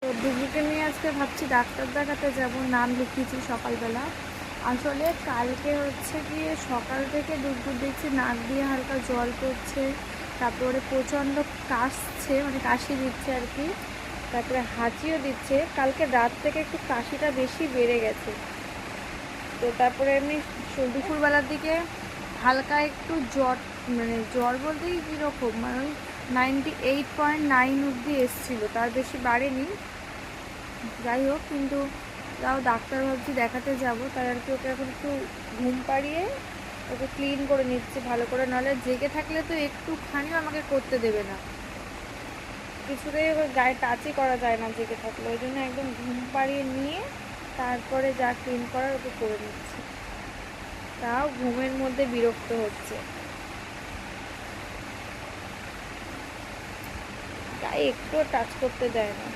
তো ডুগুকে নিয়ে আজকে ভাবছি ডাক্তার দেখাতে যাব, নাম লিখিয়েছি সকালবেলা। আসলে কালকে হচ্ছে গিয়ে সকাল থেকে ডুগডুগ দেখছি নাক দিয়ে হালকা জল পড়ছে, তারপরে প্রচণ্ড কাশছে, মানে কাশি দিচ্ছে আর কি, তারপরে হাঁচিও দিচ্ছে। কালকে রাত থেকে একটু কাশিটা বেশি বেড়ে গেছে। তো তারপরে এমনি দুপুরবেলার দিকে হালকা একটু জ্বর, মানে জ্বর বলতে কীরকম, মানে ওই 98.9 অবধি এসেছিলো, তার বেশি বাড়েনি। যাই হোক, কিন্তু তাও ডাক্তার ভাবছি দেখাতে যাব, তাই আর কি ওকে এখন একটু ঘুম পাড়িয়ে ওকে ক্লিন করে নিচ্ছে ভালো করে, নাহলে জেগে থাকলে তো একটুখানিও আমাকে করতে দেবে না, কিছুতেই ওর গায়ে টাচই করা যায় না জেগে থাকলে। ওই জন্য একদম ঘুম পাড়িয়ে নিয়ে তারপরে যা ক্লিন করার ওকে করে নিচ্ছি, তাও ঘুমের মধ্যে বিরক্ত হচ্ছে, গায়ে একটুও টাচ করতে দেয় না।